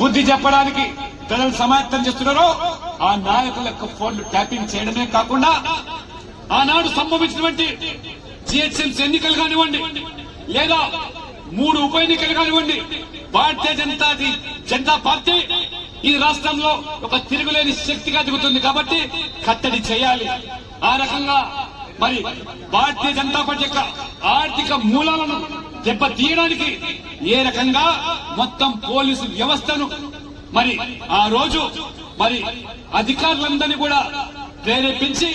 బుద్ధి చెప్పడానికి ప్రజలు సమాయత్తం చేస్తున్నారో ఆ నాయకుల యొక్క ఫోన్లు ట్యాపింగ్ చేయడమే కాకుండా ఆనాడు సంభవించినటువంటి జిహెచ్ఎంసీ ఎన్నికలు కానివ్వండి లేదా 3 ఉప ఎన్నికలు కానివ్వండి, భారతీయ జనతా పార్టీ ఈ రాష్ట్రంలో ఒక తిరుగులేని శక్తిగా దిగుతుంది కాబట్టి కట్టడి చేయాలి. ఆ రకంగా మరి భారతీయ జనతా పార్టీ యొక్క ఆర్థిక మూలాలను దెబ్బతీయడానికి ఏ రకంగా మొత్తం పోలీసు వ్యవస్థను మరి ఆ రోజు మరి అధికారులందరినీ కూడా ప్రేరేపించి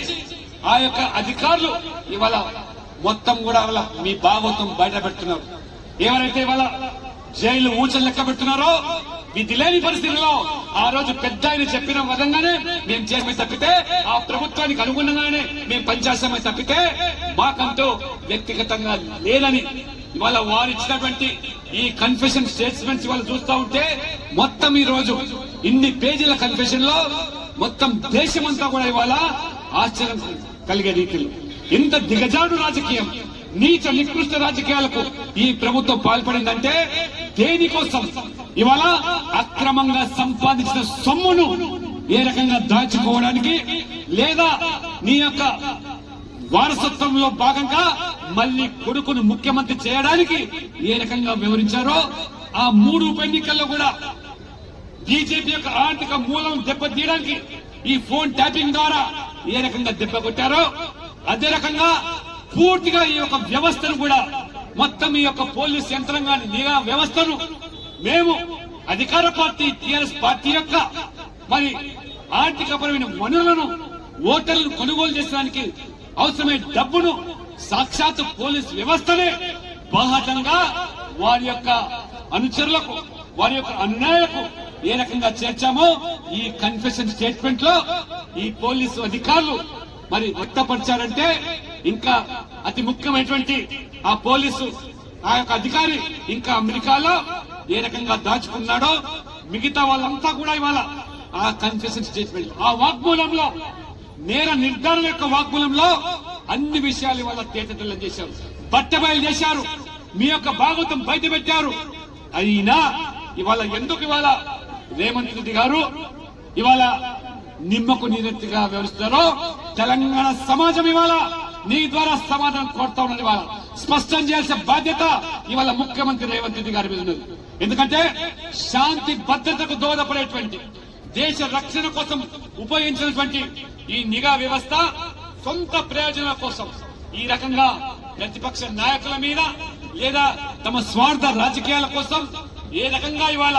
ఆ యొక్క అధికారులు ఇవాళ మొత్తం కూడా మీ భాగవతం బయట పెడుతున్నారు. ఎవరైతే ఇవాళ జైలు ఊచలు లెక్క పెడుతున్నారో విధి లేని పరిస్థితుల్లో ఆ రోజు పెద్ద ఆయన చెప్పిన విధంగానే మేము చేయమే తప్పితే ఆ ప్రభుత్వానికి అనుగుణంగానే మేము పనిచేస్తామే తప్పితే మాకంటూ వ్యక్తిగతంగా లేదని ఇవాళ వారు ఇచ్చినటువంటి ఈ కన్ఫెషన్ స్టేట్మెంట్స్ ఇవాళ చూస్తూ ఉంటే మొత్తం ఈ రోజు ఇన్ని పేజీల కన్ఫెషన్ లో మొత్తం దేశమంతా కూడా ఇవాళ ఆశ్చర్యం కలిగే రీతిలో ఇంత దిగజాడు రాజకీయం, నీచ నికృష్ట రాజకీయాలకు ఈ ప్రభుత్వం పాల్పడిందంటే దేనికోసం? ఇవాళ అక్రమంగా సంపాదించిన సొమ్మును ఏ రకంగా దాచుకోవడానికి లేదా నీ యొక్క వారసత్వంలో భాగంగా మళ్లీ కొడుకును ముఖ్యమంత్రి చేయడానికి ఏ రకంగా వివరించారో ఆ 3 ఉప ఎన్నికల్లో కూడా బీజేపీ యొక్క ఆర్థిక మూలం దెబ్బతీయడానికి ఈ ఫోన్ ట్యాపింగ్ ద్వారా ఏ రకంగా దెబ్బ కొట్టారో అదే రకంగా పూర్తిగా ఈ యొక్క వ్యవస్థను కూడా మొత్తం ఈ యొక్క పోలీస్ యంత్రాంగాన్ని నిఘా వ్యవస్థను మేము అధికార పార్టీ టీఆర్ఎస్ పార్టీ యొక్క మరి ఆర్థికపరమైన వనరులను ఓటర్లను కొనుగోలు చేసడానికి అవసరమైన డబ్బును సాక్షాత్ పోలీస్ వ్యవస్థనే బాహటంగా వారి యొక్క అనుచరులకు వారి యొక్క అన్యాయులకు ఏ రకంగా చేర్చామో ఈ కన్ఫెషన్ స్టేట్మెంట్ లో ఈ పోలీసు అధికారులు మరి వ్యక్తపరిచారంటే ఇంకా అతి ముఖ్యమైనటువంటి ఆ పోలీసు ఆ యొక్క అధికారి ఇంకా అమెరికాలో ఏ రకంగా దాచుకున్నాడో మిగతా వాళ్ళంతా కూడా ఇవాళ ఆ కన్ఫెషన్ స్టేట్మెంట్ ఆ వాగ్మూలంలో నేర నిర్ధారణ యొక్క వాగ్మూలంలో అన్ని విషయాలు ఇవాళ తేటతెల్లం చేశారు, బట్టబయలు చేశారు, మీ యొక్క భాగవతం బయట పెట్టారు. అయినా ఇవాళ ఎందుకు ఇవాళ రేవంత్ రెడ్డి గారు ఇవాళ నిమ్మకు నీరెత్తిగా వ్యవహరిస్తున్నారో తెలంగాణ సమాజం ఇవాళ నీ ద్వారా సమాధానం కోరుతా ఉన్నది. ఇవాళ స్పష్టం చేయాల్సిన బాధ్యత ఇవాళ ముఖ్యమంత్రి రేవంత్ రెడ్డి గారి మీద ఉన్నది. ఎందుకంటే శాంతి భద్రతకు దోహదపడేటువంటి దేశ రక్షణ కోసం ఉపయోగించినటువంటి ఈ నిఘా వ్యవస్థ సొంత ప్రయోజనాల కోసం ఈ రకంగా ప్రతిపక్ష నాయకుల మీద లేదా తమ స్వార్థ రాజకీయాల కోసం ఏ రకంగా ఇవాళ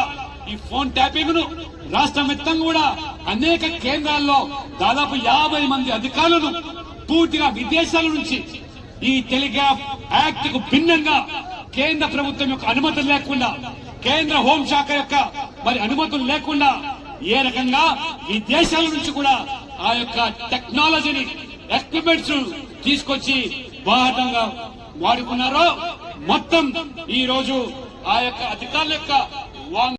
ఈ ఫోన్ ట్యాపింగ్ ను రాష్ట్రం మొత్తం కూడా అనేక కేంద్రాల్లో దాదాపు 50 మంది అధికారులను పూర్తిగా విదేశాల నుంచి ఈ టెలిగ్రాఫ్ యాక్ట్ కు భిన్నంగా కేంద్ర ప్రభుత్వం యొక్క అనుమతులు లేకుండా కేంద్ర హోంశాఖ యొక్క మరి అనుమతులు లేకుండా ఏ రకంగా విదేశాల నుంచి కూడా ఆ యొక్క టెక్నాలజీని ఎక్విప్మెంట్స్ తీసుకొచ్చి బాహటంగా వాడుకున్నారో మొత్తం ఈ రోజు ఆ యొక్క అధికారుల యొక్క